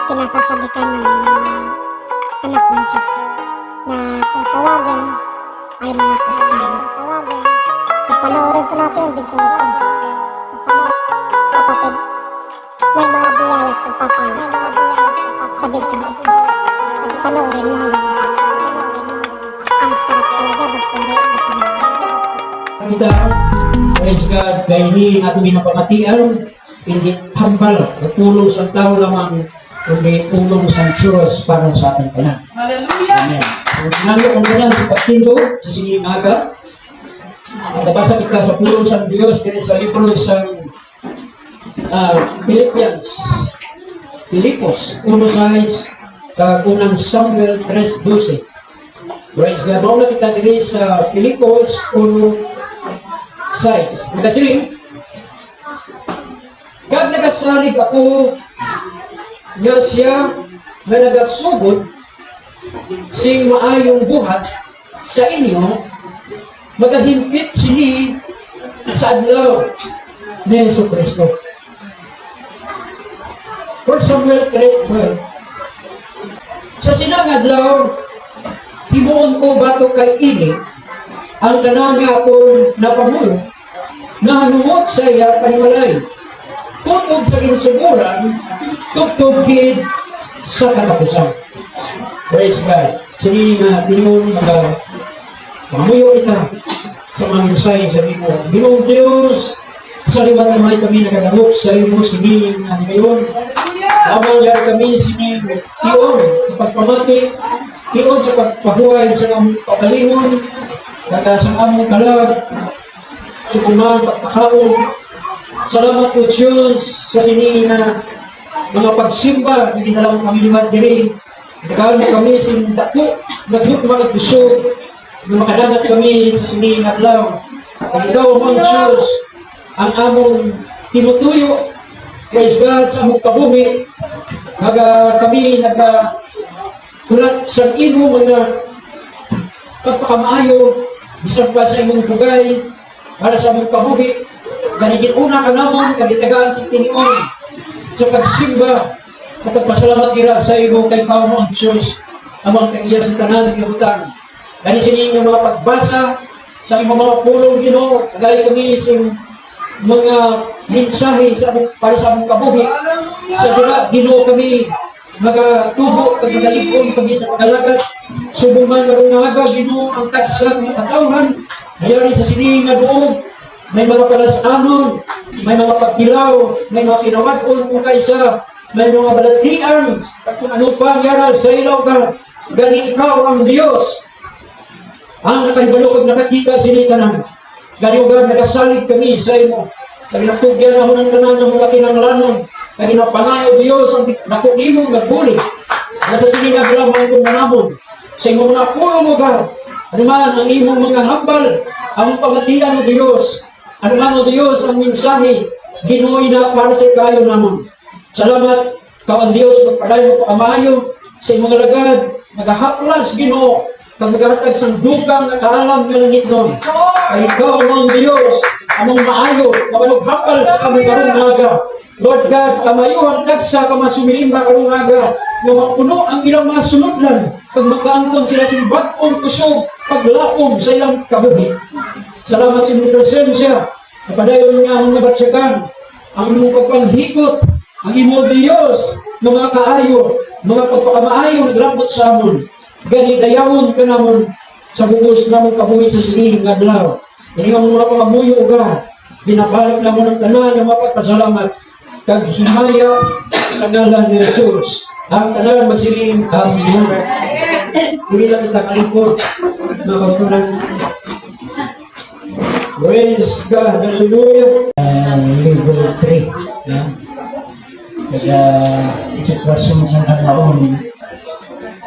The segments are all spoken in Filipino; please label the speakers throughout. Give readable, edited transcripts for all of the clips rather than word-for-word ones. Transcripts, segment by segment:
Speaker 1: kinasasabi ka ng mga anak ng Diyos na kung tawagin ay mga Kristiyano. So panoorin po natin ang video nito. Kapatid, may mga biyaya at pagpapala sa video nito. So panoorin mo hanggang bukas. Ang sarap talaga magpundi sa sinama.
Speaker 2: Kita, praise God, dahil hindi natin binapamatian, hindi hambal, nagtulong sa tao lamang, kundi tulong sa Diyos para sa ating kanan.
Speaker 3: Hallelujah!
Speaker 2: Amen. Kung sinalo kong ganyan sa pagtinto, sa sining aga, nabasa kita sa tulong sa Diyos, kaya sa libro sa Filipos 1:6, unang Samuel 3:12. Praise God. Mauna kita diri sa Filipos 1:6. Magkasiling, God nagasalig ako nga siya na nagasugod sing maayong buhat sa inyo, magahimpit sini sa adlaw ni Yesu Kristo. 1 Samuel 3:12. Sa sinang adlaw, himuon ko bato kay ini, ang tanan nga akong napamulo, na hanungod sa iya panimalay. Tutog sa kinusuguran, tutugid sa katapusan. Praise God. Sige na, Pinoon, mamuyo kita sa mga mensahe sa Bino. Binoong Diyos, sa liwat naman kami nakagamok sa iyo, sige na ngayon. Amang yan kami, sige, tiyon sa pagpamati, tiyon sa pagpahuay sa among pagalingon, sa among kalag, sa kuman, pagpakaon. Salamat po Diyos sa sini na mga pagsimba na ginalaw kami liwat diri. Nagkaroon kami sa dako, nagduk mga gusto na makadagat kami sa sini ng adlaw. At ikaw ang Diyos, ang among tinutuyo, praise God sa among kabuhi. Kami nagkulat sa ino mga pagpakamaayo, bisang pa sa imong bugay, para sa among kabuhi. Ganigin una ka naman, kagitagaan sa tinion, sa pagsimba, at pagpasalamat gira sa iyo kay Pao mo ang Diyos, ang mga kaiya sa tanan ng kabutan. Kani sa inyong mga pagbasa, sa inyong mga pulong Ginoo, kagaya kami sa mga mensahe para sa among kabuhi, sa dira Ginoo kami, magatubo, kagagalikon, pagin sa pagalagat, subuman na rungaga, Ginoo ang tagsag ng katawhan, mayari sa sining na buog, may mga palasanon, may mga pagkilaw, may mga kinawad-on kung kaysa, may mga balatian, at kung ano pa yaral sa ilaw ka, gani ikaw ang Diyos. Ang nakahibalukag nakakita sinitanan, gani ugad nakasalig kami sa imo, kaginatugyan ako ng tanan ng mga kinanglanon, kaginapanayo Diyos ang nakukimo nagbuli, nasa sininag lamang kong manamon, sa imong mga pulo mo ka, anuman ang imong mga hambal, ang pamatian ng Diyos, anuman o Diyos ang mensahe, Ginooy na para sa kayo naman. Salamat, kawan Diyos, magpadayo mo amayo sa imong lagad, nagahaplas Ginoo, kag nagahatag sang dugang nakaalam nga langit nun. Ay ikaw ang Diyos, among maayo, mabalughapal sa among karungaga. Lord God, kamayuhan dagsa ka masumilimba karungaga, nga mapuno ang ilang mga sunodlan, kag magkaangkon sila sa bagong kusog, paglaom sa ilang kabuhi. Salamat sa inyong presensya, napadayon nga ang nabatsyakan, ang inyong pagpanghikot, ang inyong Diyos, mga kaayo, mga pagpakamaayo, naglambot sa amon. Gani dayawon ka namon sa bugos namon kabuhi sa sining nga adlaw. Ini nga mga pangamuyo ka, binabalik namon ang tanan ng mapagpasalamat, kag himaya sa ngalan ni Jesus. Ang tanan magsiling amen. Hindi lang kita kalipot, mga pagtunan. Praise God, hallelujah. Level 3. Kaya sitwasyon sa naglaon,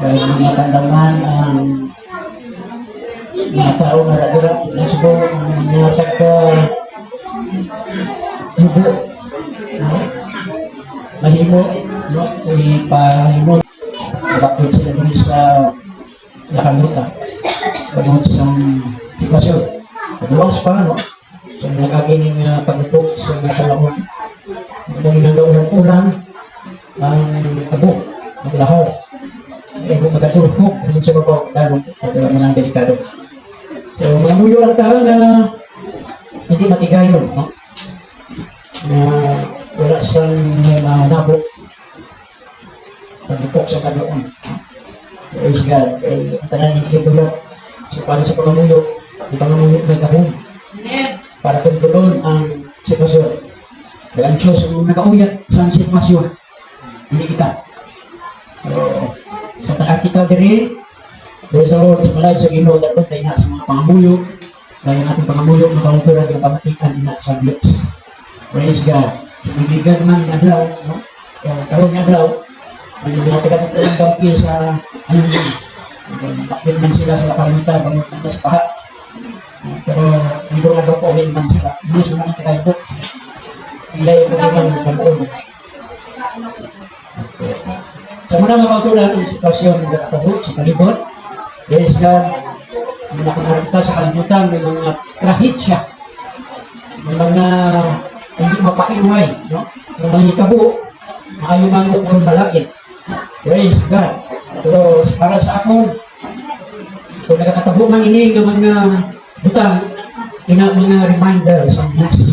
Speaker 2: kaya matandaman ang mga tao na radura, nasbo ang mga tagka-jubo, mahimo, ipahimo, bakit sila dun sa nakaluta, pagod sa sitwasyon. Pagluwas pa, no? So, nakagining paglutok sa nakalawang. Kung ginagawa ng ulan, ang abo. magkasulpok, hindi siya mapapagdalo, at mga delikado. So, mga muyo lang tayo na hindi matigay yun, no? Na wala siyang nabok pagdupok sa kadoon. Praise God. Ang tanan ni Sibulot. So, para sa pangamuyo, ang pangamuyo may kahon. Para kontrolon ang sitwasyon. Kaya ang Diyos ang nakauyat sa sitwasyon. Hindi kita. So, sa taak kita diri, praise the Lord, sa malay sa Ginoo, dapat tayo na sa mga pangamuyo, dahil ang ating pangamuyo, makalungkuran ng pamatikan na sa Diyos. Praise God. So, bibigan man ng adlaw, no? Kaya karoon ng adlaw, ang binatagat ito ng bangkil sa ano yun. Bakit man sila sa karamita, bangot na sa pahat. Pero hindi ko nagawa po man sila. Hindi sila mga tagay po. Hindi ko naman nagkaroon. Sa muna makautulan ang sitwasyon ng nakatahot sa palibot, praise God, may nakunarita sa kalimutan, may mga trahitsya, may mga hindi mapakiway, no? May mga ikabo, maayon ang ukol balakit. Praise God. Pero para sa ako, kung nakakatabo man ini ng mga butang, mga reminder sa Diyos.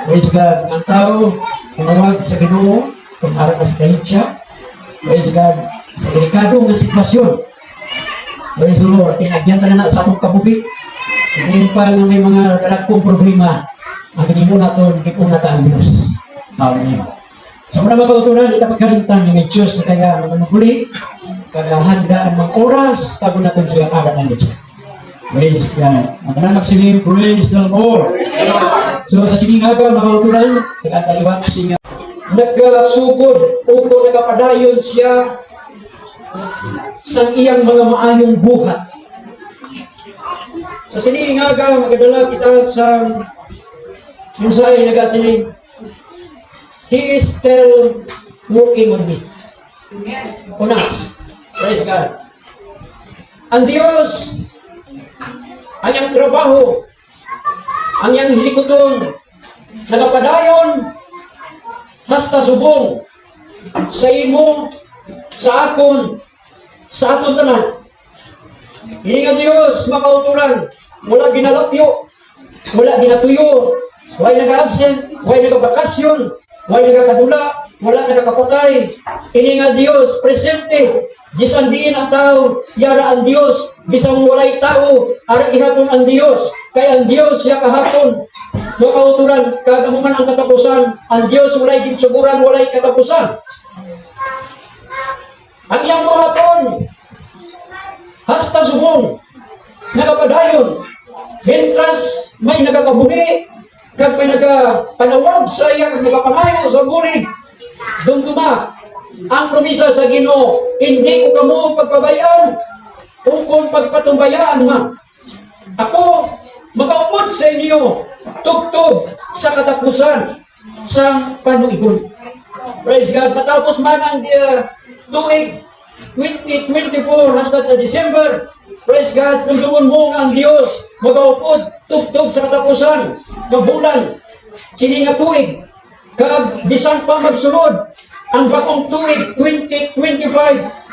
Speaker 2: Praise God. Ang tao, tumawag sa Ginoo, kung araw na sa kahitsya, praise God, sa delikado ng sitwasyon. Praise the Lord. Tinagyan na sa atong kabubi. Hindi pa na may mga dalagkong problema. Ang ginimo nato, hindi po nata ang Diyos. Amen. Sa mga magkautunan, itapagkarintan ni Diyos na kaya manuguli, kagahanda ang mga oras, tago natin sila agad ng Diyos. Praise God. Ang tanang magsiling, praise the Lord. So sa siging aga, magkautunan, nagkataliwat siya. Nagkasugod, upo nagkapadayon siya sa iyang mga maayong buhat. Sa sining aga, magadala kita sa mensahe nagasiling, He is still working on me. Unas. Praise God. Ang Diyos, ang iyang trabaho, ang iyang hilikoton, nagapadayon, hasta subong, sa imo, sa akon, sa aton tanan. Hindi nga Diyos, makauturan, wala ginalapyo, wala ginatuyo, wala nag-absent, wala nag-bakasyon, wala nagkakadula, wala nagkakapatay. Ini nga Diyos, presente. Bisan diin ang tao, yara ang Diyos. Bisan walay tao, ara ihapon ang Diyos. Kaya ang Diyos siya kahapon. Makauturan, kagamuman ang katapusan. Ang Diyos walay ginsuguran, walay katapusan. Ang iyang buhaton, hasta subong, nagapadayon. Hentras, may nagakabuhi, kag may nagapanawag sa iya, kag nagapangayo sa bulig, dumduma ang promisa sa Ginoo, hindi ko kamo pagpabayaan, kung pagpatumbayaan ma. Ako, magaupod sa inyo, tugtog sa katapusan sa panuigon. Praise God. Matapos man ang tuig 2024 hasta sa December, praise God, kung mo ang Diyos, magaupod, tugtog sa katapusan, mabulan, sininga tuig, kag bisan pa magsunod, ang bakong tuig 2025,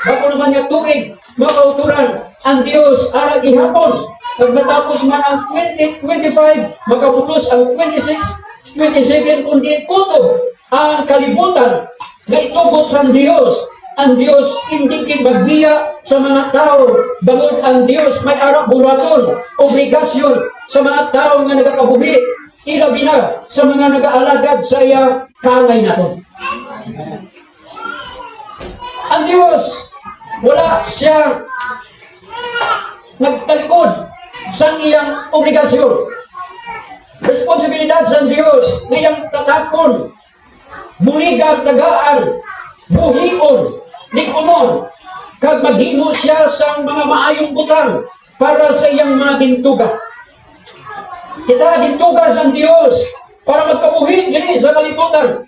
Speaker 2: bako naman niya tuig, makauturan, ang Diyos, arag ihapon, kag matapos man ang 2025, magabulos ang 26, 27, kundi kuto, ang kalibutan, na itubos ang Diyos. Ang Diyos hindi kinbagbiya sa mga tao. Bangod ang Diyos may arap buraton, obligasyon sa mga tao nga nagakabuhi. Ilabi na sa mga nag-aalagad sa iya kalay nato. Ang Diyos, wala siya nagtalikod sa iyang obligasyon. Responsibilidad sa Diyos na iyang tatapon, buligan, tagaan, buhion, likunon, kag maghimo siya sa mga maayong butang para sa iyang mga gintuga. Kita gintuga sa Diyos para magkabuhi dili sa kalibutan.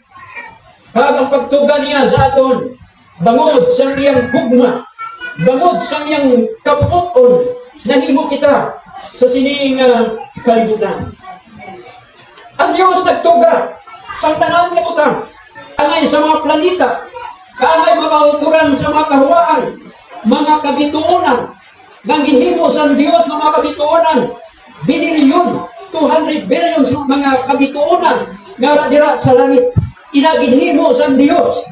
Speaker 2: Kag ang pagtuga niya sa aton, bangod sa iyang hugma, bangod sa iyang kaputon, nahimo kita sa sining kalibutan. Ang Diyos nagtuga sa tanan ng butang, angay sa mga planeta, kaangay makauturan sa mga kahuwaan, mga kabituonan nga ginhimo sa Dios nga mga kabituonan, binilyon, 200 billion mga kabituonan nga dira sa langit, inaginhimo sa Dios.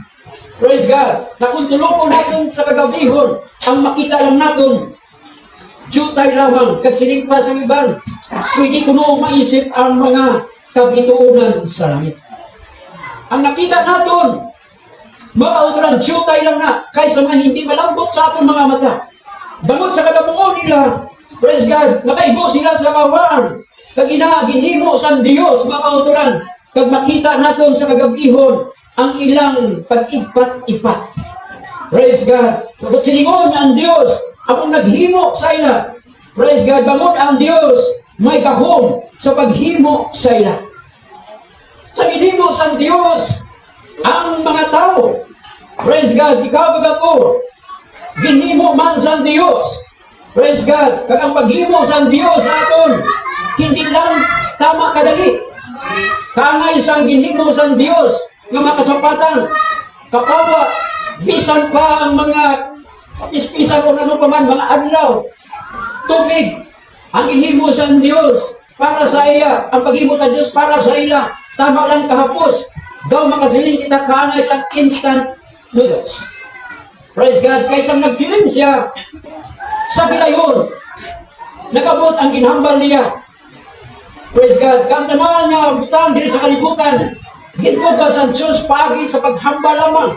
Speaker 2: Praise God. Na kung tulungan natin sa kagabihon, ang makita lang natin, jutay lamang, kagsiling pa sa iban, pwede ko noong maisip ang mga kabituonan sa langit. Ang nakita natin, mga utran, jutay lang na, kaysa mga hindi malambot sa ating mga mata. Bangod sa kadabuon nila, praise God, nakaibo sila sa kawaan, kag ginhimo sa Dios, mga utran, kag makita natin sa kagabihon, ang ilang pag-ipat-ipat. Praise God. Kung siningon ang Diyos, akong naghimo sa ila. Praise God. Bangod ang Diyos, may kahom sa paghimo sa ila. Sa ginhimo sa Diyos, ang mga tao, praise God, ikaw baga ko, ginhimo man sa Diyos. Praise God. Kag ang paghimo sa Diyos aton, hindi lang tama kadali. Kangay sang ginhimo sa Diyos, nga makasapatan, kapawa, bisan pa ang mga ispisan o ano pa man, mga adlaw, tubig, ang inhimo sa Diyos para sa iya, ang paghimo sa Diyos para sa iya, tama lang kahapos, daw makasiling kita kaanay sa instant noodles. Praise God, kaysa nagsiling siya sa gilayon, nagabot ang ginhambal niya. Praise God, kamtamaan niya ang butang diri sa kalibutan, gintuga sa Diyos pagi sa paghamba lamang.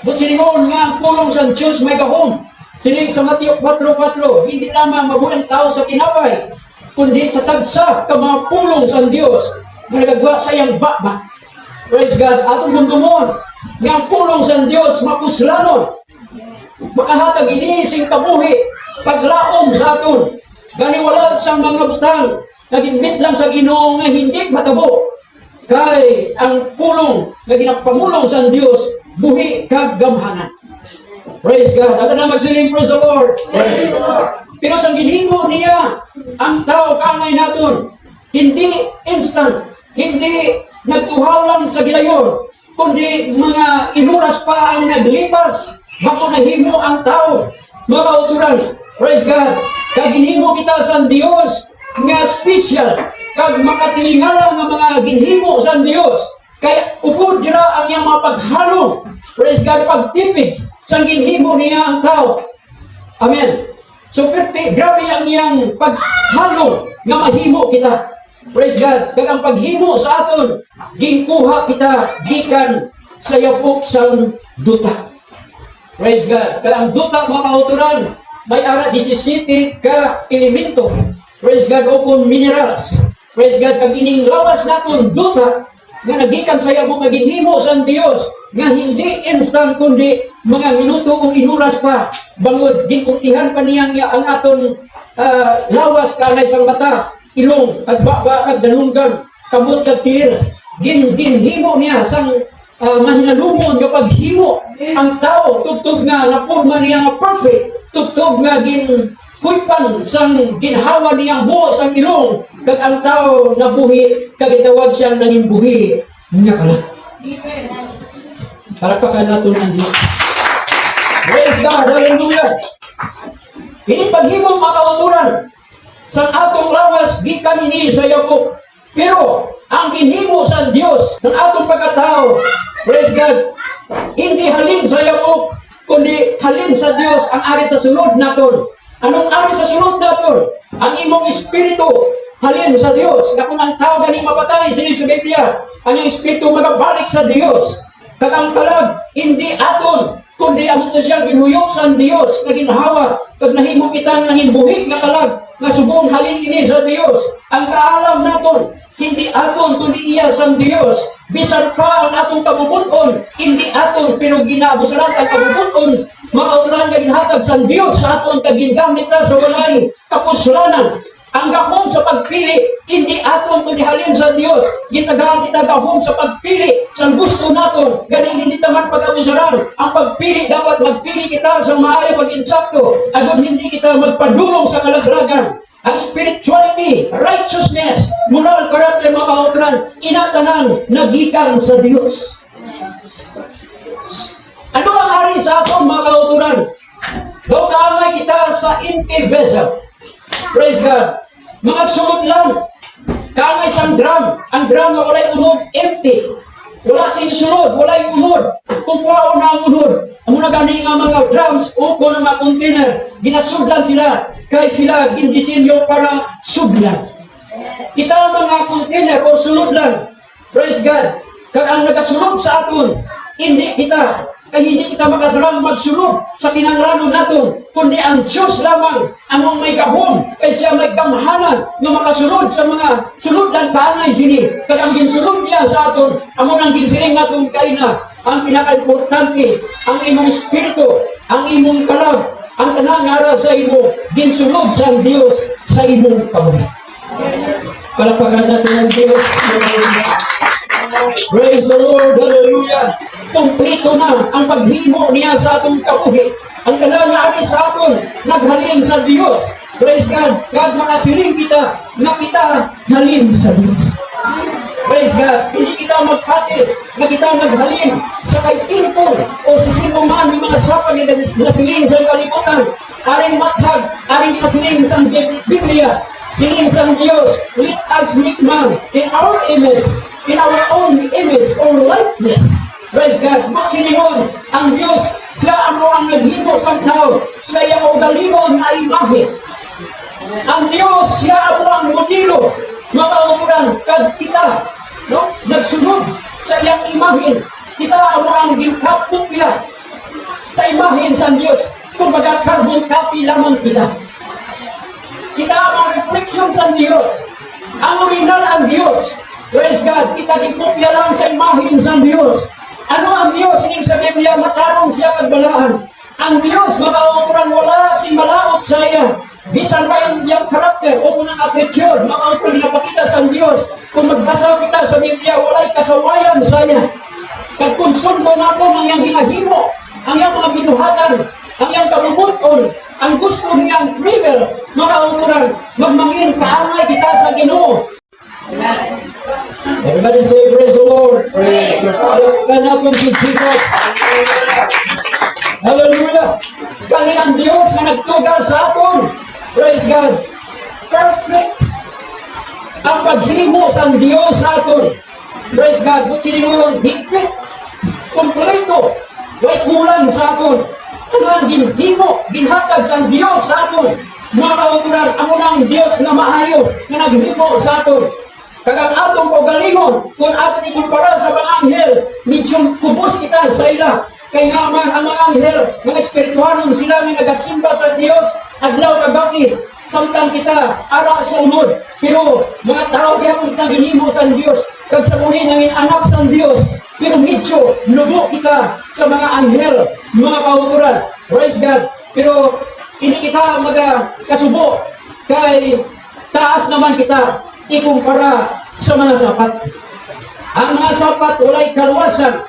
Speaker 2: But siningon nga ang pulong sa Diyos may gahom. Sining sa Mateo 4:4, hindi lamang mabulang tao sa kinapay, kundi sa tagsa ka mga pulong sa Diyos na nagagawa sa iyang bakbak. Praise God. Atong dumdumon nga ang pulong sa Diyos mapuslanon. Makahatag inising kabuhi, paglaom sa aton. Ganiwala sa mga butang, nagimit lang sa Ginoo nga hindi matabo. Kay ang pulong na ginapamulong sa Diyos, buhi kag gamhanan. Praise God. At na magsiling, praise the Lord. Praise God. Pero sa ginhimo niya, ang tao kangay naton, hindi instant, hindi nagtuhaw lang sa gilayon, kundi mga inuras pa ang naglipas, bago nahimo ang tao, mga kauturan. Praise God. Kag ginhimo kita sa Diyos, nga special, kag makatilingala nga mga ginhimo sa Dios, kaya upod dira ang iyang mga paghalong, praise God, pagtipid sa ginhimo niya ang tao. Amen. So grabe ang iyang paghalong nga mahimo kita. Praise God. Kag ang paghimo sa aton, ginkuha kita gikan sa yapok sang duta. Praise God. Kag ang duta, mga kauturan, may ara 17 ka elemento. Praise God, open minerals. Praise God, kag ining lawas naton duta nga nagikan sa yabong nga ginhimo sa Dios nga hindi instant kundi mga minuto o inuras pa bangod ginutihan pa niya nga ang aton lawas kanay sang mata, ilong, kag baba, kag dalunggan, kamot kag tiil. Ginhimo niya sang mahinalumon nga paghimo ang tao tugtog nga napurma niya nga perfect, tugtog nga kuipan sang ginhawa niyang buo sang ilong, kag ang tao na buhi, kag itawag siyang naging buhi niya kala. Palakpakan natin ang Diyos. Praise God, hallelujah. Ini paghimong mga kauturan sa atong lawas gikan ini sa yapok. Pero ang ginhimo sa Diyos ng atong pagkatao, praise God, hindi halin sa yapok, kundi halin sa Diyos ang ari sa sunod naton. Anong ari sa sunod naton? Ang imong espiritu halin sa Dios. Na kung ang tao ganing mapatay sila sa Biblia, ang espiritu magabalik sa Dios. Kag ang kalag hindi aton, kundi ang siyang ginuyok sa Dios na ginhawa. Kag nahimo kita nanging buhig nga kalag nga subong halin ini sa Dios. Ang kaalam naton hindi aton kundi iya sa Dios. Bisan pa ang atong kabubuton, hindi aton pero ginabusalan ang kabubuton. Mga uturan nga ginhatag sa Dios sa aton kag gingamit ta sa walay kapuslanan. Ang gahom sa pagpili, hindi aton kundi halin sa Dios. Gitagaan kita gahom sa pagpili sa gusto naton. Ganing hindi taman pag-abusaran. Ang pagpili, dapat magpili kita sa maayo pag-insakto. Agad hindi kita magpadulong sa kalaglagan. Ang spirituality, righteousness, moral character, mga kauturan, inatanan nagikan sa Dios. Ano ang ari sa aton, mga kauturan? Daw kaamay kita sa empty vessel. Praise God. Mga sulod lang. Kaamay sa drum. Ang drum na walay unod, empty. Wala sinisunod, walay unod. Kung kuwao na ang unod, ang mga gani nga mga drums o kung mga container, ginasudlan sila. Kaya sila gindisenyo para sudlan. Kita mga container o sulod lang. Praise God. Kaya ang nagasulod sa aton, hindi kita. Kaya hindi kita makasarang magsulod sa kinangrano natin, kundi ang Diyos lamang ang may gahom, kaya siya may gamhanan na makasulod sa mga sulod lang kaanay sini. Kaya ang ginsulod niya sa aton, ang unang ginsiling natin kaina, ang pinaka-importante, ang imong espiritu, ang imong kalag, ang tanang aral sa imo, ginsulod sa Diyos sa imong kabuhi. Palapakan natin ang Diyos. Praise the Lord, hallelujah. Kumplito na ang paghimo niya sa atong kabuhi. Ang kalangaani sa aton, naghalin sa Diyos. Praise God. God, makasiling kita na kita halin sa Diyos. Praise God. Hindi kita magpatid na kita maghalin sa kay Timpol o sa sino man ng mga sapag na siling sa kalimutan. Aring mathag, aring kasiling sa Biblia. Siling sa Diyos, let us make man in our image, in our own image or likeness. Praise God. Magsilingon ang Diyos, siya ang naghimo sa tao, sa iyang ugalingon na imahe. Ang Diyos, siya ang modelo, makaukuran kad kita, no? Nagsunod sa iyang imahe. Kita ang gikapupya sa imahe sa Diyos, kung carbon copy lamang kita. Kita ang reflection sa Diyos, ang original ang Diyos. Praise God. Kita gikopya lang sa imahe sa Diyos. Ano ang Diyos? Hindi sa Biblia, matarong siya kagbalaan. Ang Diyos, makaukuran, wala si malaot sa iya. Bisan pa yung karakter o kung ang attitude, makaukuran, napakita sa Diyos. Kung magbasa kita sa Biblia, wala'y kasawayan sa iya. Kagkonsundo nato ng iyang ginahimo, ang iyang mga binuhatan, ang iyang kabubuton, ang gusto niyang favor, makaukuran, magmangin, kaamay kita sa Ginoo. Everybody say, praise the Lord. Praise the Lord. Kanapin si Jesus. Hallelujah. Kani ang Diyos na nagtugal sa aton. Praise God. Perfect. Ang paghimo sa Diyos sa aton. Praise God. Buti mo yung higpit. Kompleto. Way kulang sa aton. Ang ginhimo, ginhatag sa Diyos sa aton. Mga kauturan, ang unang Diyos na maayo na naghimo sa aton. Kagang atong kaugalingon, kung aton ikumpara sa mga anghel, medyo kubos kita sa ila. Kaya nga ang mga anghel, mga espirituanon sila na nagasimba sa Diyos, adlaw kagabi, samtang kita, ara sa unod. Pero mga tao kaya kung ginhimo sa Diyos, kag sa buhay ng anak sa Diyos, pero medyo lubo kita sa mga anghel, mga kauturan. Praise God. Pero hindi kita magkasubo, kay taas naman kita, ikumpara sa mga sapat. Ang mga sapat, walay kaluwasan,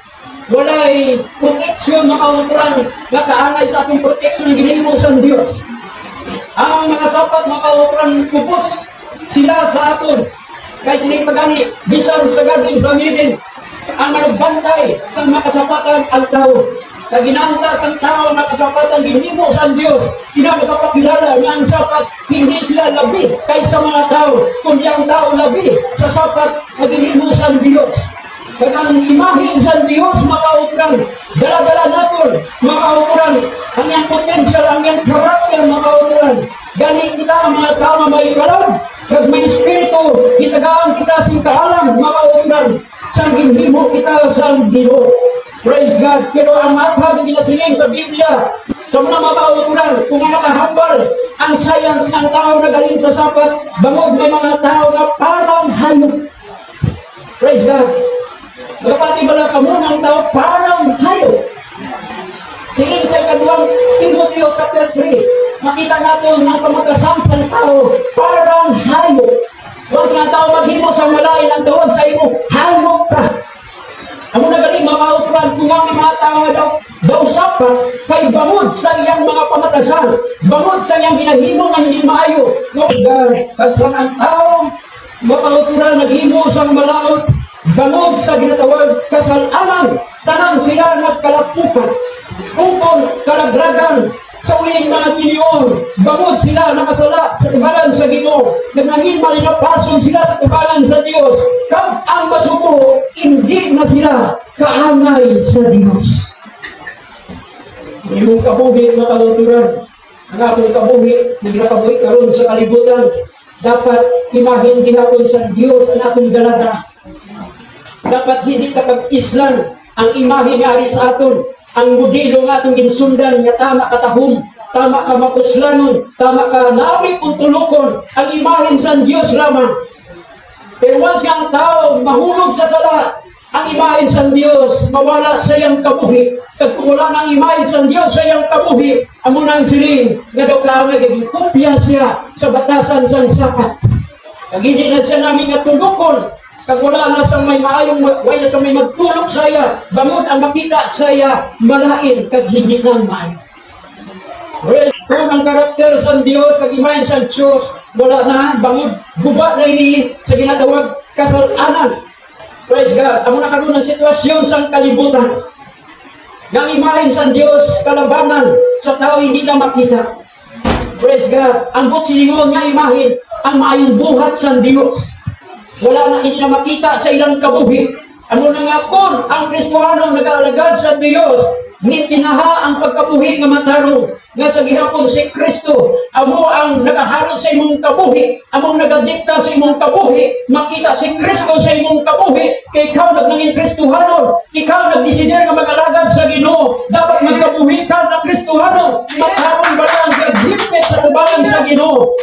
Speaker 2: walay proteksyon, makauturan, nakaangay sa ating proteksyon ng ginhimo sa Diyos. Ang mga sapat, makauturan, kupos sila sa aton. Kaya sining pagani, bisan sa garding sa midin, ang magbantay sa makasapatan ang tao. Kaginanta sa tao na kasapatan ginhimo sa Diyos, pinagpapakilala na ang sapat, hindi sila labi kaysa mga tao, kundi ang tao labi sa sapat na ginhimo sa Diyos. Kaya ang imahe sa Diyos, makauturan, dala-dala natin, makauturan, ang iyang potential, ang iyang karakter, makauturan. Ganit kita ang mga tao na may kalam, kag may espiritu, kitagaan kita sa kaalam, makauturan, sa ginhimo kita sa Diyos. Praise God. Pero ang mathag na ginasiling sa Biblia, sa mga mapauturan, kung nakahambal, ang science ng tao na galing sa sapat, bangog may mga tao na parang hayop. Praise God. Magpati bala ka mo ng tao, parang hayop. Siling sa ikaduang Timoteo chapter 3, makita natin ang pamatasan sa tao, parang hayop. Once nga tao maghimo sa malain ang tawag sa imo, hayop ka. Ang mga galing makauturan, kung ang mga tao daw sapat, kay bangod sa iyang mga pamatasan, bangod sa iyang ginahimo ng hindi maayo. No, God, at sa ang tao, makauturan, naghimo sa malaot, bangod sa ginatawag kasalanan, tanan sila nagkalapukan, upon kalagragan, sa uli kining mga tinion, bangod sila nakasala sa tibalan sa Ginoo, naging malinapason sila sa tibalan sa Dios, kag ang masuko, hindi na sila kaangay sa Dios. Imong kabuhi na kaluturan, ang akong kabuhi, nagkakabuhi karon sa kalibutan, dapat imahin gihapon sa Dios ang atong dalaga. Dapat hindi kapag-islan ang imahe nga ari sa aton, ang modelo nga atong ginsundan nga tama katahom, tama ka mapuslanon, tama ka nawi kung tulukon, ang imahen sa Diyos lamang. Pero once ang tao mahulog sa sala, ang imahen sa Diyos mawala sa iyang kabuhi. Kag kung wala nang imahen sa Diyos sa iyang kabuhi, amo nang siling nga doklaw nga gipupya siya sa batasan sang sapat. Kag hindi na siya namin nga tulukon, kag wala na sa may maayong wala sa may magtulog sa iya, bangod ang makita sa iya, malain kag hindi nang maayo. Well, kung ang karakter sa Dios kag imahen sa Diyos wala na, bangod guba na ini sa ginatawag kasalanan. Praise God. Amo na karon ang sitwasyon sa kalibutan. Yang imahen sa Dios kalabanan sa tao hindi na makita. Praise God. Ang butsilingon nga imahen ang maayong buhat sa Dios. Wala na, hindi na makita sa ilang kabuhi. Ano na nga kung ang Kristohano nag-aalagad sa Diyos, ni tinaha ang pagkabuhi nga matarong, nga sa gihapon si Kristo, amo ang nagahalo sa imong kabuhi, among nagadikta sa imong kabuhi, makita si Kristo sa imong kabuhi, kay ikaw nagnangin Kristohano, ikaw nagdesider nga mag-alagad sa Ginoo, dapat magkabuhi ka na Kristohano, matarong ba ang gagipit sa tubalan sa Ginoo.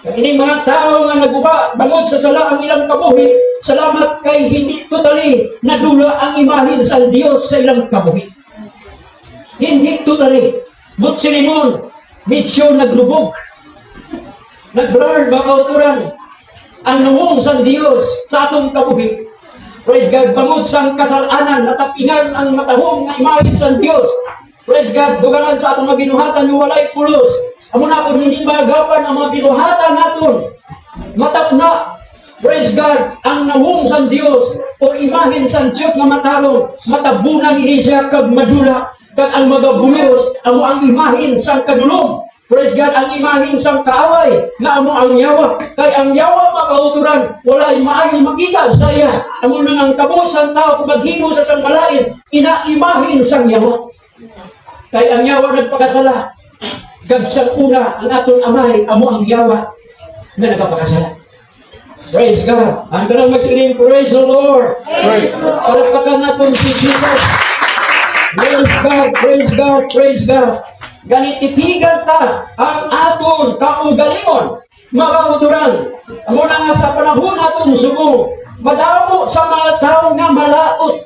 Speaker 2: Ining mga tao nga naguba, bangod sa sala ang ilang kabuhi, salamat kay hindi totally nadula ang imahin sa Dios sa ilang kabuhi. Hindi totally. But silingon, medyo naglubog. Nag-blur ba kauturan ang nuwong sa Dios sa atong kabuhi. Praise God, bangod sa kasalanan, natapingan ang matahong nga imahin sa Dios. Praise God, dugangan sa atong mabinuhatan yung walay pulos. Amo na kung hindi magapan ang mga binuhatan naton. Matap na, praise God, ang nawong sa Dios o imahin sa Diyos na matarong, matabunan ini siya kag madula, kag ang magabulos, amo ang imahin sa kadulong. Praise God, ang imahin sa kaaway, na amo ang yawa. Kay ang yawa makauturan, wala maayong makita sa iya. Amo nang ang kabos ang tao kung maghimo sa sangbalain, inaimahin sa yawa. Kay ang yawa nagpakasala. Kag sa una, ang atong amay, amo ang yawa na nagapakasala. Praise God. Ang kanang magsiling, praise the Lord. Palakpakan natin si Jesus. Praise God, praise God, praise God. Ganitipigan ta ang aton kaugalingon, mga kauturan. Amo na nga sa panahon naton subong, madamo sa mga tao nga malaot.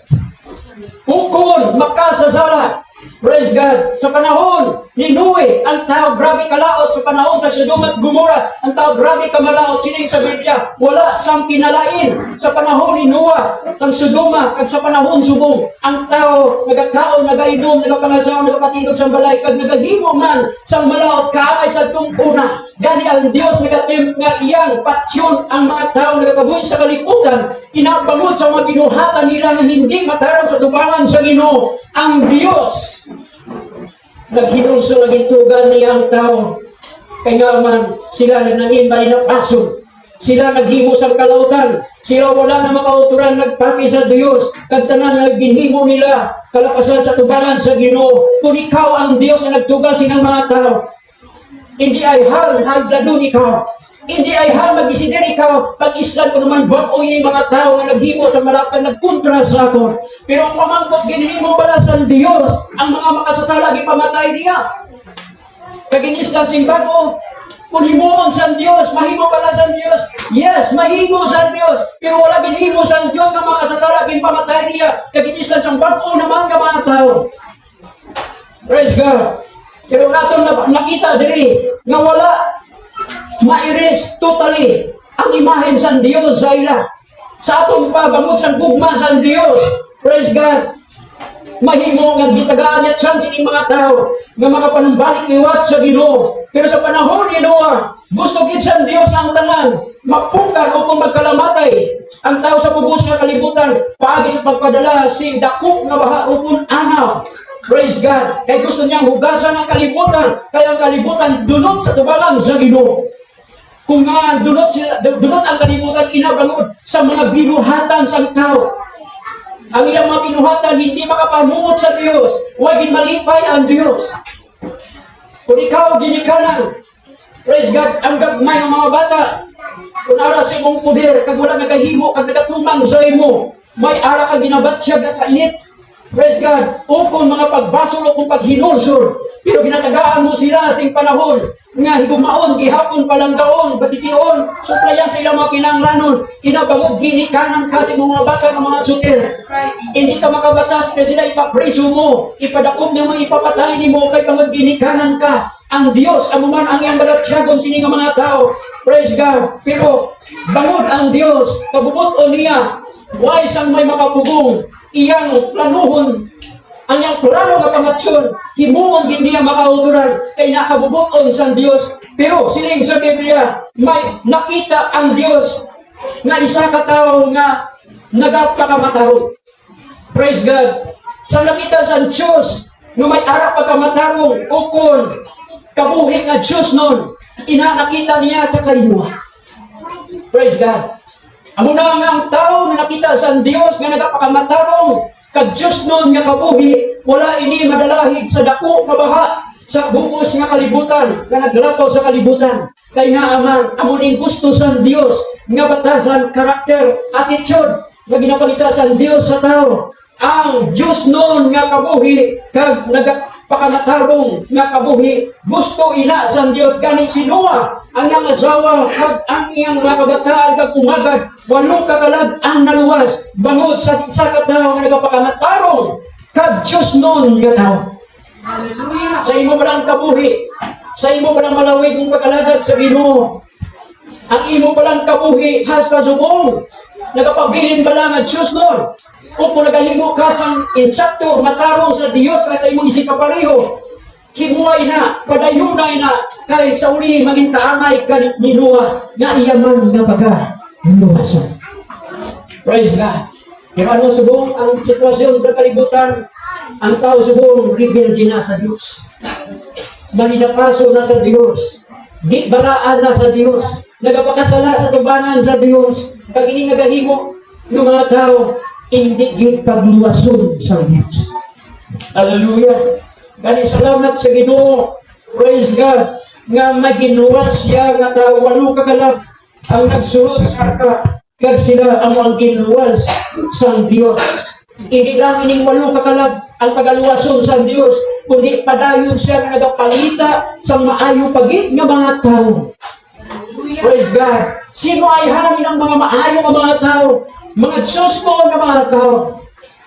Speaker 2: Ukon, makasasala. Praise God. Sa panahon ni Noe, ang tao grabe kalaot. Sa panahon sa Sodom at Gomora, ang tao grabe kamalaot. Sining sa Biblia, wala sang pinalain. Sa panahon ni Noah, sa Sodoma, at sa panahon subong, ang tao nagakaon, nagainom, nagapangasawa, nagapatindog sa balay, kag nagahimo man sang malaot kaamay sa tungkuna. Gani ang Dios nagatim nga iyang patsyon ang mga tao nagakabuhi sa kaliputan, inabangod sa mga binuhatan nila na hindi matarang sa tubangan sa Ginoo. Ang Dios naghinungso laging tugan niya ang tao. Kaya man sila naging malinapason, sila naghimo sa kalautan, sila wala na makauturan nagpaki sa Dios, kag tanan nagginhimo nila kalapasan sa tubangan sa Ginoo. Kung ikaw ang Dios na nagtugas ng mga tao, hindi ay hal hagladun ikaw. Hindi ay hal mag-isider ikaw. Pag-islan ko naman bago yung mga tao na naghimo sa malakan nagkontra sa aton. Pero ang pamangkot ginhimo pala sa Diyos, ang mga makasasala gipamatay niya. Kaginislan simbago, kung himuon sa Diyos, mahimo pala sa Diyos. Yes, mahimo sa Diyos. Pero wala ginhimo sa Diyos na makasasala gipamatay niya. Kaginislan sa bago naman ka mga tao. Praise God. Pero natin nakita diri nga wala ma-erase totally ang imahen sa Dios sa ila. Sa atong pabangod sa gugma sa Dios. Praise God. Mahimo nga gitagaan at chance ni mga tao nga makapanumbalik liwat sa Ginoo. Pero sa panahon ni Noah, gusto gid sa Dios ang tanan mapungkar o kung magkalamatay ang tao sa pubos nga kalibutan paagi sa pagpadala si dako nga baha upon anaw. Praise God. Kaya gusto niyang hugasan ang kalibutan. Kaya ang kalibutan dunot sa tubalang sa Ginoo. Kung nga dunot ang kalibutan inabangod sa mga binuhatan sa tao. Ang ilang mga binuhatan hindi makapamungot sa Diyos. Huwag malipay ang Diyos. Kung ikaw ginikanan, praise God, ang gagmay ng mga bata, kung ara sa imong poder, kag wala nagahimo, kag nagatumang sa imo, may ara ka ginabatsya, gakainit. Praise God. O kung mga pagbasol o kung paghinulsor, pero ginatagaan mo sila sa panahon nga higumaon, gihapon palang daon, batitiyon, suplayan sa ilang mga kinanglanon, kinabangod, ginikanan kasi mga basa ng mga sutil. Hindi ka makabatas kasi sila ipapreso mo, ipadakop niya mo, ipapatay ni mo, kay bangod ginikanan ka. Ang Diyos, ang man ang iyang balatsyagon sini nga mga tao. Praise God. Pero bangod ang Diyos, kabubuton niya, wais ang may makapugong, iyang planuhon, ang iyang plano nga pangatsyon, himuon hindi niya makauturan, kay nakabubuton sa Diyos. Pero siling sa Biblia, may nakita ang Diyos na isa ka tao nga nagapakamataro. Praise God. Sa nakita sa Diyos, nga may arap pagkamatarong, ukon, kabuhi nga Diyos nun, nakita niya sa kalimuha. Praise God. Amo na nga ang tao na nakita sa Diyos nga nagapakamatarong, kag Diyos nun nga kabuhi, wala ini madalahig sa dako nga baha, sa bukos nga kalibutan, nga naglakaw sa kalibutan. Kay nga aman, amo ning gusto sa Diyos, nga batasan, karakter, attitude, nga ginapakita sa Diyos sa tao. Ang Diyos nun nga kabuhi, kag nagapakamatarong nga kabuhi, gusto ina sa Diyos, gani si Noah, ang iyang asawa, kag ang iyang mga kabataan, kag umagad, 8 kakalag ang naluwas, bangod sa isa ka tao nga nagapakamatarong, kag Diyos nun nga tao. Sa imo palang kabuhi, sa imo palang malawig mong pagkalagad sa Ginoo, ang imo palang kabuhi, hasta subong, nagapabilin ba lang ang Diyos nun? O kung nagahimo ka sang insakto, matarong sa Diyos ka sa imong isip kapareho, kimuay na, padayunay na, kay sa uli maging kaangay ka ni Noah, nga iyaman nga baga, luwason. Praise God. Pero ano subong ang sitwasyon sa kalibutan, ang tao subong rebelde na sa Diyos. Maninapaso na sa Diyos. Di baraan na sa Diyos. Nagapakasala sa tubanan sa Diyos. Pag ini nagahimo ng mga tao, hindi yun pagluwason sa Diyos. Hallelujah. Kani salamat sa Ginoo. Praise God. Nga maginuwas siya nga tao 8 kakalag ang nagsulod sa arka. Kag sila ang ginuwas sa Diyos. Hindi lang ining 8 kakalag ang pagaluwason sa Diyos, kundi padayon siya nga nagapalita sa maayo pagit nga mga tao. Praise God. Sino ay hangin ang mga maayo nga mga tao? Mga Diyos mo na mga tao.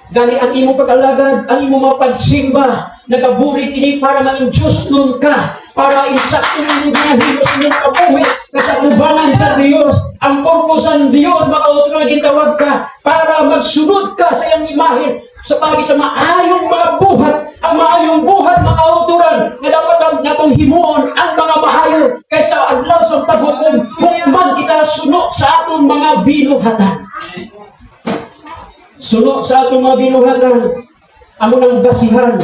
Speaker 2: Gani ang imo pag-alagad, ang imo mapagsimba, nagaburit ini para maging Diyos nun ka, para insakto mo ginahilo sa iyong kabuhi, kasatubangan sa Diyos, ang purpose ng Diyos, makautro gintawag ka, para magsunod ka sa iyong imahe, sa pagi sa maayong mga buhat, ang maayong buhat makauturan, na dapat natong himuon ang mga maayo, kaysa adlaw sa paghukom, hukman kita sunod sa atong mga binuhatan. Sunod sa atong mga binuhatan, amo nang basihan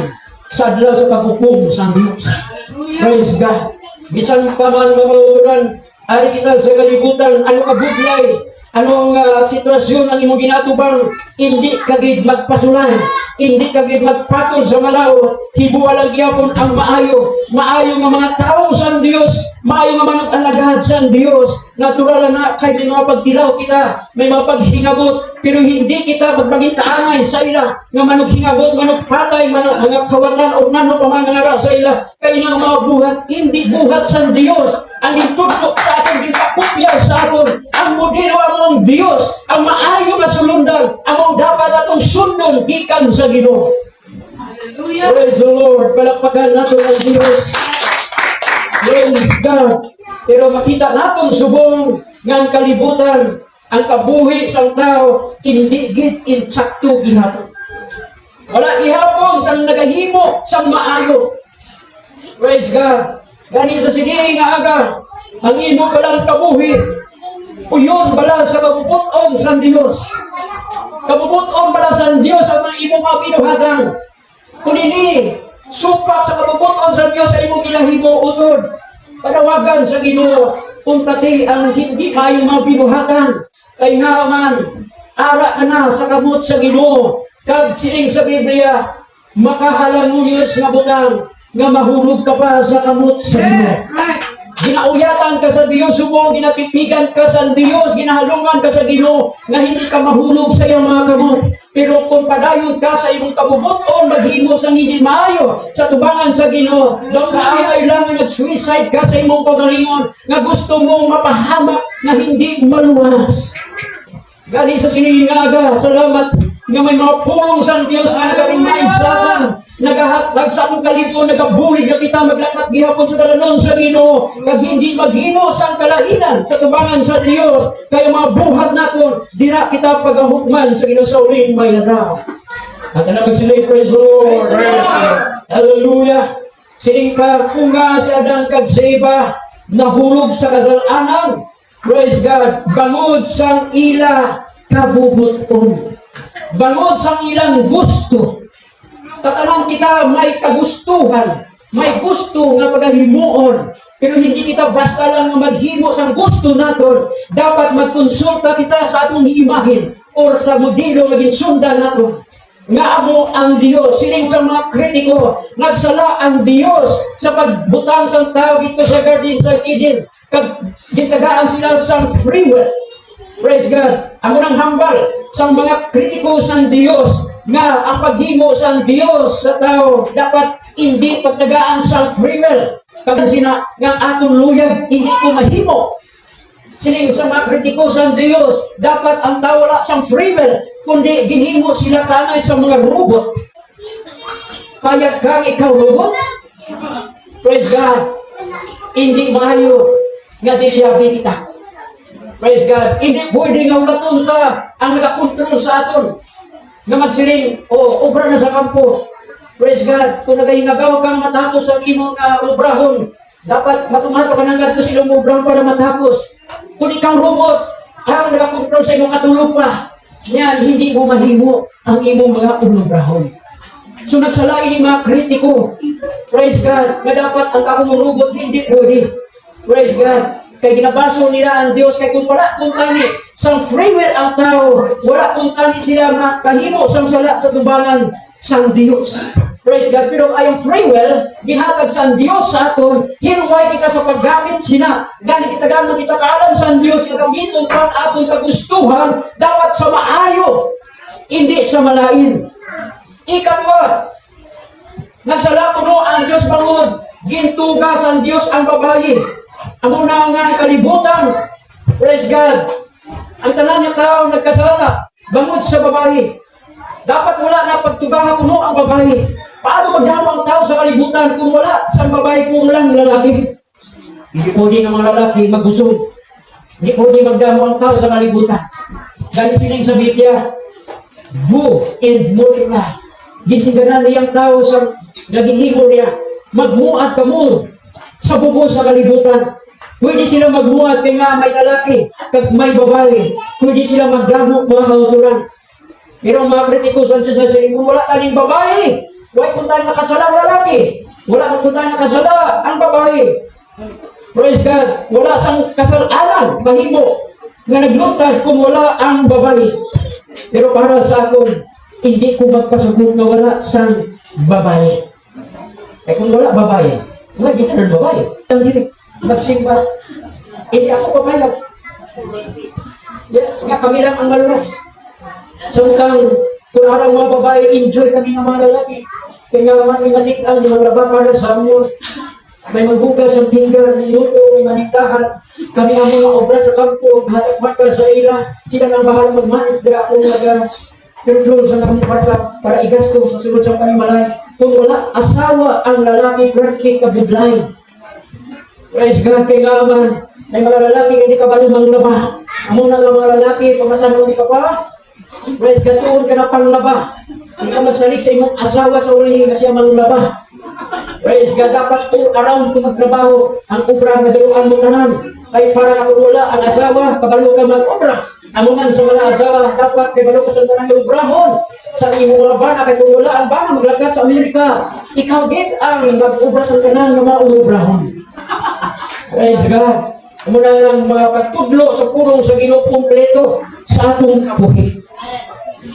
Speaker 2: sa adlaw sa paghukom sa Diyos. Praise God. Bisan pa man mamauturan, ari kita sa kalibutan, ano kabuglay, anong sitwasyon ang imong ginatubang, hindi kagid magpasulan, hindi kagid magpatol sa malaw, hibualang gyapon ang maayo, maayo nga mga tao sa Dios, maayo nga manag-alagad sa Dios. Natural na kay may mga pagtilaw kita, may mga paghingabot, pero hindi kita magmaging kaangay sa ila, nga manughingabot, manugpatay, mga kawatan o nano pamangara sa ila, kay nga mga buhat, hindi buhat sa Dios, ang itutok sa atin, ginakupya sa atin, ang modelo among Dios, ang maayo nga sulundan, among dapat atong sundon gikan sa Ginoo. Hallelujah. Praise the Lord. Palakpakan natin ang Diyos. Praise God. Pero makita natin subong ng kalibutan, ang kabuhi sa tao, hindi gid insakto gihapon. Wala gihapon sa nagahimo sa maayo. Praise God. Gani sa sige nga aga, ang imo palang kabuhi, uyon bala sa kabubuton sa Diyos. Kabubuton bala sa Diyos ang mga imo mga binuhatan. Kunini, supak sa kabubuton sa Dios sa imong gilahimo utod. Panawagan sa Ginoo kung pati ang hindi kayo mabinuhatan kay nga man ara ka na sa kamot sa Ginoo kag sining sa Biblia makahalanguyos nga butang nga mahulog ka pa sa kamot sa Ginoo. Ginauyatan ka sa Dios mo, ginatipigan ka sa Dios, ginahalungan ka sa Ginoo nga hindi ka mahulog sa iyang mga kamot. Pero kung padayon ka sa imong kabubuton, maghimo sa hindi maayo sa tubangan sa Ginoo, daw kaangay lang nga suicide ka sa imong kagalingon nga gusto mong mapahamak na hindi maluwas. Gani sa siningaga, salamat nga may mga pulong sa Dios nga nagarimay sa atin. Nagahatag sa among kalipon, nagabulig na kita maglakat gihapon sa dalanon sa Ginoo, kag hindi maghimo sa kalainan sa tubangan sa Dios, kaya mga buhat naton dira kita pagahukman sa Ginoo sa uling may laraw. At alam sila, praise the Lord. Hallelujah. Sining kapunga si Adan kag sa Eva nahulog sa kasalanan. Praise God. Bangod sang ila kabubuton. Bangod sang ilang gusto. Tatanan kita may kagustuhan, may gusto nga paghimuon, pero hindi kita basta lang nga maghimo sa gusto naton. Dapat magkonsulta kita sa atong imahin or sa modelo nga ginsundan naton. Nga amo ang Dios, sining sa mga kritiko, nagsala ang Dios sa pagbutang sa tao dito sa Garden sa Eden, kag gitagaan sila sa free will. Praise God. Amo nang hambal sa mga kritiko sa Dios nga ang paghimo sa Dios sa tao dapat hindi pagtagaan sa free will. Kag sina nga atong luyag hindi ko mahimo. Sining sa mga kritiko sa Dios, dapat ang tao wala sa free will, kundi ginhimo sila kanay sa mga robot. Payag kang ikaw robot? Praise God. Hindi maayo nga dilyabi kita. Praise God. Hindi pwede nga ulaton ka ang nakakontrol sa aton. Nga magsiling, obra na sa kampo. Praise God. Kung nagahingagaw kang matapos ang imong obrahon, dapat matumato ka ng gadto sa ilong obrahon para matapos. Kung ikaw robot, ang nakakontrol sa imong katulupa, yan, hindi mo mahimo ang imong mga obrahon. So nagsalain yung mga kritiko. Praise God. Nga dapat ang akong robot hindi pwede. Praise God. Kaya ginabaso nila ang Diyos, kaya kung wala kung tani sa free will ang tao, wala kung tani sila makahimo sa sala sa tubangan sa Diyos. Praise God. Pero ayong free will, gihatag sa Diyos sa aton, hinuway kita sa paggamit sina. Gani kita gamit kita kaalam sa Diyos, gamiton pa aton kagustuhan, dapat sa maayo, hindi sa malain. Ikatwa, nagsala kuno ang Diyos bangod, gintugas ang Diyos ang babae. Ang una nga kalibutan, praise God, ang tanan niya tao nagkasala, bangod sa babae. Dapat wala na pagtugahan kuno ang babae. Paano magdamo ang tao sa kalibutan kung wala sa babae kung lang lalaki? Hindi pwede ng mga lalaki magbusog. Hindi pwede magdamo ang tao sa kalibutan. Dahil sining sa Biblia, go and multiply. Ginsiganan niyang tao sa naging himo niya, magmuat ka mo sa bubo sa kalibutan. Pwede sila magmuat kaya nga may lalaki, kag may babae. Pwede sila magdamo mga kauturan. Pero ang mga kritiko sa kung wala taning babae, wala kung tayo nakasala ang lalaki. Wala kung tayo nakasala ang babae. Praise God. Wala sang kasalanan, mahimo, na naglutad kung wala ang babae. Pero para sa akon, hindi ko magpasugod na wala sang babae. Eh kung wala babae, wala kita ng babae. Ang dili, magsimba. Hindi ako papayag. Yes, nga kami lang ang maluwas. Samtang, kung araw mga babae, enjoy kami ng mga lalaki. Kaya nga may manikal, may maglaba para sa amon. May magbukas ang tinggal, may luto, may maniktahan. Kami ang mga obra sa kampo, matakmakal sa ila. Sila nang bahala magmanis na akong nag-control sa kami para igasto sa sunod sa panimalay. Kung wala asawa ang lalaki, practic kabudlay. Praise God, kay ngaman, may mga lalaki hindi ka ba lumanglaba? Amo na mga lalaki, pamasan mo ka pa? Praise God, tuon ka na panglaba. Hindi ka masalig sa imong asawa sa uli kasi ang manglaba. Praise God, dapat all around kung magtrabaho, ang obra na daluan mo tanan. Kaya para na wala ang asawa, kabalo ka mag-obra. Amo man sa mga asawa, dapat kabalo ka sa tanang obrahon. Sa imong mga bana, kaya kung wala ang bana maglagat sa Amerika, ikaw din ang mag-obra sa tanang mga obrahon. Praise God. Amo na lang mga pagtudlo sa purong sa Ginoo kumpleto sa atong kabuhi.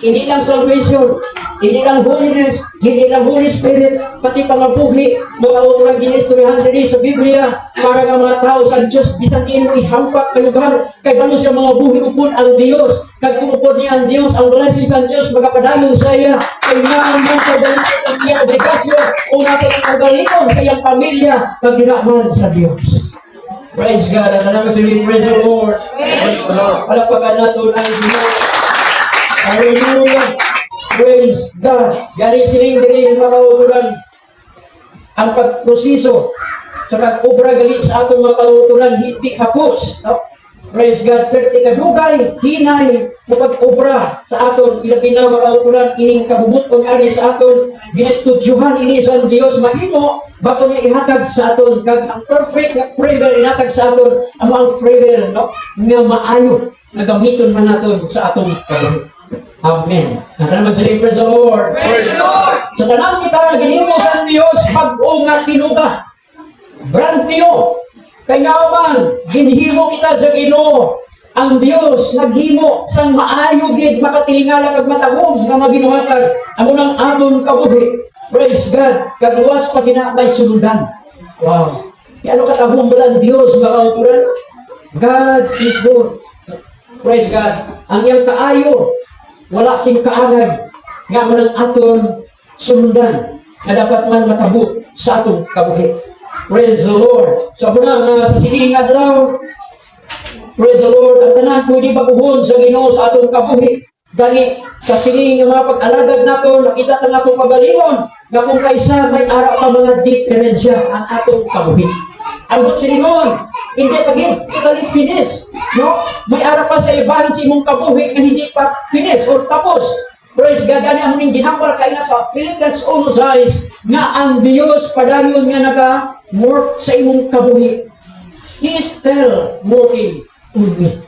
Speaker 2: Hindi lang salvation, hindi lang holiness, hindi lang Holy Spirit, pati pangabuhi, mga utrang ginistoryahan diri sa Biblia, para nga mga tao sa Diyos, bisan din mo ihampak ka lugar, kay balo siya mga buhi upod ang Diyos, kag upod niya ang Diyos, ang blessing sa Diyos, magapadayon sa iya, kay naan man sa dalit ang iyang obligasyon, o natin ang kagalingon sa iyang pamilya, kag ginaman sa Diyos. Praise God, at alam sa praise the Lord. Praise the Lord. Palakpakan natin ang Diyos. Hallelujah! Praise God! Galing siling diri mga kauturan ang pagproseso sa pag-obra gali sa atong mga kauturan hindi hapos. No? Praise God! Pero ikadugay, hinay na pag-obra sa aton ilabi na mga kauturan ining kabubot kung ari sa aton ginestudyuhan ini sa Dios mahimo bago niya ihatag sa aton kag ang perfect na prayer ihatag sa aton ang prayer no nga maayo na gamiton man naton sa atong kabubot. Amen. Salamat sa praise the Lord.
Speaker 3: Praise the Lord.
Speaker 2: Sa tanang kita na ginimo sa Diyos, bag-o nga tinuga. Brand new. Kaya man, ginhimo kita sa Ginoo. Ang Diyos naghimo sang maayo gid makatilingala kag matahog nga mabinuhatag amo nang aton kabuhi. Praise God. Kagluwas pa sina may suludan. Wow. Ano katahong ba ang Diyos mga kauturan? God is good. Praise God. Ang iyang kaayo wala sing kaagad nga man ang aton sundan na dapat man makabut sa atong kabuhi. Praise the Lord. So muna nga sa sining adlaw, praise the Lord, ang tanan pwede baguhon sa Ginoo sa atong kabuhi. Gani sa sining nga mga pag-alagad nato, nakita ta natong pagalingon nga kung kaysa may ara pa mga diferensya ang atong kabuhi. Ang siningon, hindi pa totally finish. No? May ara pa sa ibahin sa imong kabuhi na hindi pa finish or tapos. Praise God, gani ang muning ginambal kay na sa Philippians 1:6 nga ang Dios padayon nga naga-work sa imong kabuhi. He is still working on me.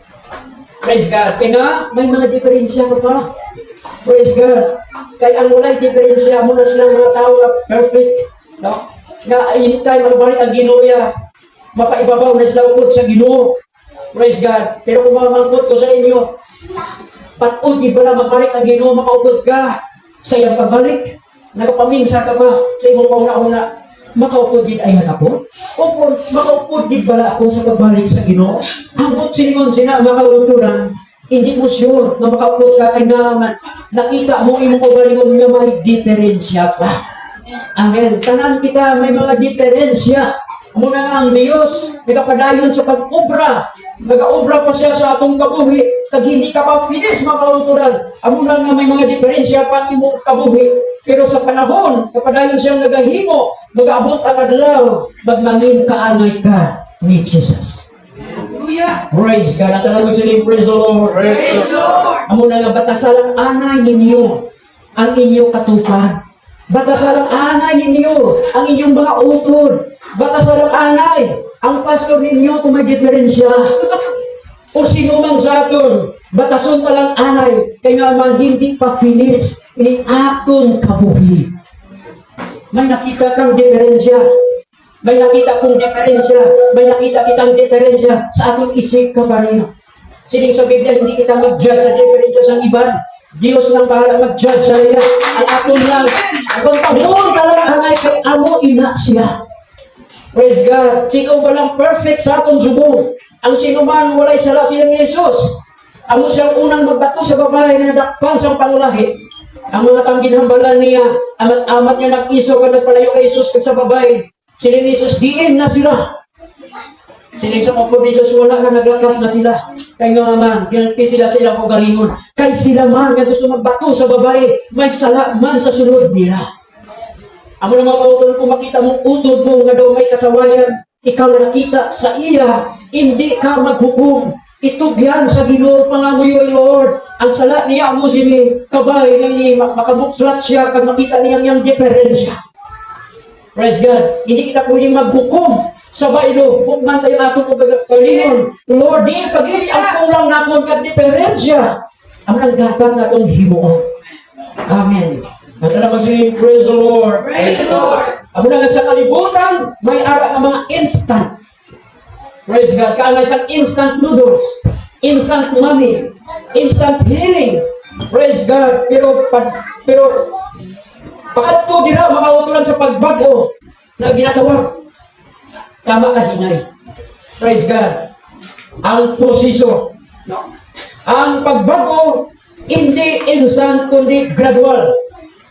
Speaker 2: Praise God. Kaya may mga diferensya ka pa. Praise God. Kaya ang walay diferensya mo na silang mga tao na perfect. No? Nga anytime magbalik ang Ginoo, mapaibabaw na sila upod sa Ginoo. Praise God. Pero kung mamangkot ko sa inyo, patod di ba na magbalik ang Ginoo, makaupod ka sa iyang pagbalik? Nagapaminsa ka ba sa imong kauna-una? Makaupod din ay nakapod? O makaupod din bala ako sa pagbalik sa Ginoo? Ang siningon sina makauturan, hindi mo sure na makaupod ka kay naman nakita mo imong kabalingon nga may diferensya pa. Amen. Tanan kita may mga diferensya. Muna nga ang Diyos, nagapadayon sa pag-obra. Nag-obra pa siya sa atong kabuhi. Kag hindi ka pa finish makauturan. Muna nga may mga diferensya pa imong kabuhi. Pero sa panahon, kapadayon siyang nagahimo, mag-abot ang adlaw, magmangin kaangay ka ni Jesus.
Speaker 3: Hallelujah.
Speaker 2: Praise God. At alam mo sila, praise the Lord.
Speaker 3: Praise the Lord.
Speaker 2: Muna nga batasalang anay ninyo ang inyong katupad. Batasalang anay ninyo ang inyong mga utod. Batasalang anay ang pastor ninyo kung may diferensya. O sino man sa aton, batason pa lang anay, kaya nga man hindi pa finish in aton kabuhi. May nakita kang diferensya. May nakita kong diferensya. May nakita kitang diferensya sa ating isip ka pa rin. Sining sa Biblia, hindi kita mag-judge sa diferensya sa iban. Diyos lang bahala mag-judge sa iya. Ang aton lang. Kung pahulong ka lang anay, kay amo ina siya. Praise God. Sino ba lang perfect sa atong subong? Ang sino man walay sala sila ni Jesus. Amo siyang unang magbato sa babae na nadakpan sa pangulahi. Ang mga tangginhambalan niya, amat-amat niya nag-iso ka nagpalayo kay Jesus kag sa babae. Sila ni Jesus, diin na sila. Sila sa mga Jesus, wala na naglakas na sila. Kaya nga naman, ginanti sila silang kagalingon. Kaya sila man nga gusto magbato sa babae, may sala man sa sunod nila. Amo naman kautulan kung makita mong utod mo nga daw may kasawayan, ikaw nakita sa iya, hindi ka maghukom. itugyan sa Ginoo pangamuyo Lord. Ang sala niya mo sini kabay nang ni makabuklat siya kag makita niya yang diferensya. Praise God. Hindi kita pwedeng maghukom sa bailo kung man tayo atong pagkalingon. Lord, di pagit ang kulang nakon kag diferensya. Ang dapat natong himuon. Amen. At naman si praise the Lord.
Speaker 3: Praise the Lord.
Speaker 2: Amo na sa kalibutan, may ara nga mga instant. Praise God. Kaya isang instant noodles, instant money, instant healing. Praise God. Pero pakadto dira makautulan sa pagbago na ginatawag. Tama ka hinay. Praise God. Ang proseso. No? Ang pagbago, hindi instant, kundi gradual.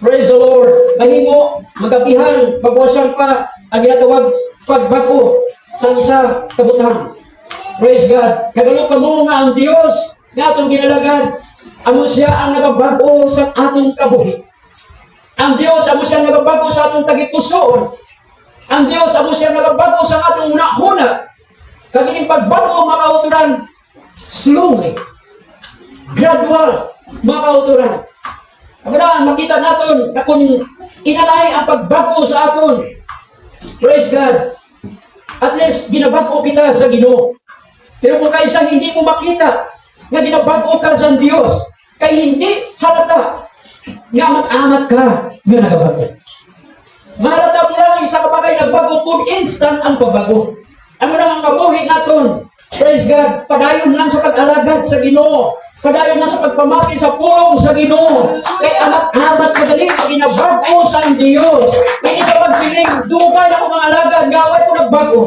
Speaker 2: Praise the Lord. Mahimo, magabihan, pagwasan pa, ang ginatawag pagbago sa isa kabutan. Praise God. Kagano ka mo nga ang Diyos nga atong ginalagad, amo siya ang nagabago sa atong kabuhi. Ang Diyos, amo siya ang nagabago sa atong tagipusoon. Ang Diyos, amo siya ang nagabago sa atong unahuna. Kagining pagbago, mga kauturan, slowly, gradual, mga kauturan. Ang makita natin na kung inanay ang pagbago sa aton, praise God, at least ginabago kita sa Ginoo. Pero kung kaisa hindi mo makita na ginabago ka sa Diyos, kay hindi halata nga amat-amat ka nga nagabago. Mahalata mo lang isa kapagay nagbago kung instant ang pagbago. Ano lang ang kabuhi natin, praise God, padayon lang sa pag-alagad sa Ginoo. Padayon lang sa pagpamati sa pulong sa Ginoo. Kay amat-amat kadali pag ginabago sa Diyos. Hindi ka magpiling, dugay na ko mga alagad, gaway ko nagbago.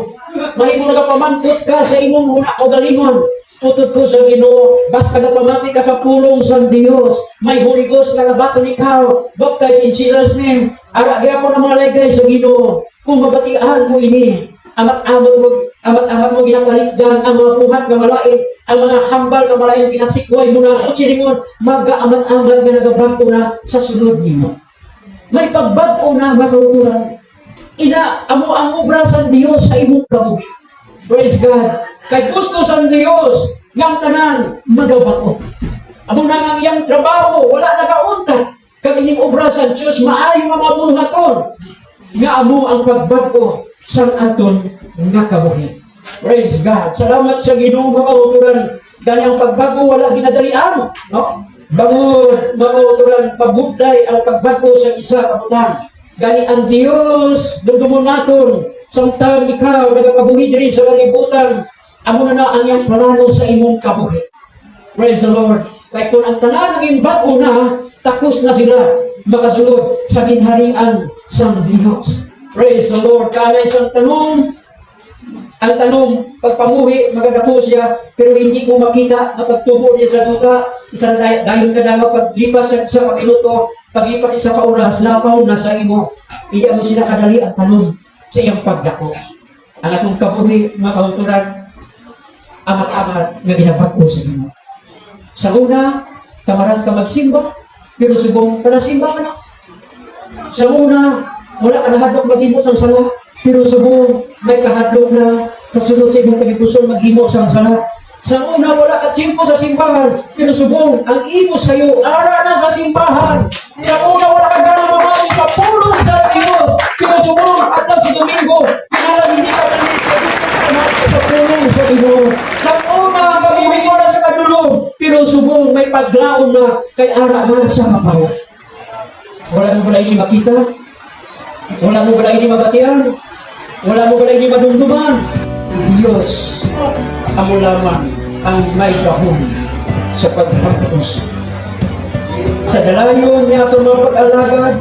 Speaker 2: Mahimo nagapamantot ka sa imong una o galingon. Tutod ko sa Ginoo, basta nagpamati ka sa pulong sa Diyos. May hurigos na nabaton ikaw. Baptize in Jesus' name. Aragya po ng mga legay sa Ginoo. Kung mabatian mo ini, amat-amat mo ginakalikdan ang mga buhat na malain, ang mga hambal na malain pinasikway mo na kutsiringon, maga-amat-amat na nagabago na sa sunod nimo. May pagbago na makauturan. Amo ang obra sa Diyos sa imong kabuhi. Praise God. Kay gusto sa Diyos, ng tanan, magabago. Amo na ang iyang trabaho, wala nagaunta. Kag ining obra sa Diyos, maayo mga buhaton. Nga amo ang pagbago sa aton nga kabuhi. Praise God. Salamat sa Ginoo mga kauturan. Dahil ang pagbago wala ginadalian. No? Bangod, mga kauturan, pabugday ang pagbago sa isa kabutan. Gani ang Diyos, dumdumon naton, samtang ikaw nagakabuhi diri sa kalibutan, amo na ang iyang plano sa imong kabuhi. Praise the Lord. Kaya kung ang tanan ng bago na, takos na sila makasulod sa ginharian sa Diyos. Praise the Lord. Kaya isang tanong, ang tanong, pagpamuhi, magagako siya, pero hindi mo makita na pagtubo niya sa duka, isang dahil ka na paglipas sa pag-minuto, paglipas isa pa oras, lapaw na sa imo. Hindi mo sila kadali ang tanong sa iyang pagdako. Ang atong kabuhi, mga kauturan, amat-amat na ginabago sa imo. Sa una, tamaran ka magsimba, pero subong panasimba ka na. Sa una, wala ka nahadlok maghimo sang sala, pero subong may kahadlok na sa sunod sa imong kagipuson maghimo sang sala. Sa una, wala ka tiyempo sa simbahan, pero subong ang imo sayo, ara na sa simbahan. Sa una, wala ka gana mamati sa pulong sa Diyos, pero subong at si Domingo, kinalang hindi ka mamati sa pulong sa Diyos. Sa una, pag-ibig na sa kadulong, pero subong may paglaon na kay ara na sa mapaw. Wala mo pala ini makita? Wala mo ba ini mabatian? Wala mo ba ini madumduman? Diyos, amo lamang ang may kahon sa pagpapos. Sa dalayon niya ito mga pag-alagad,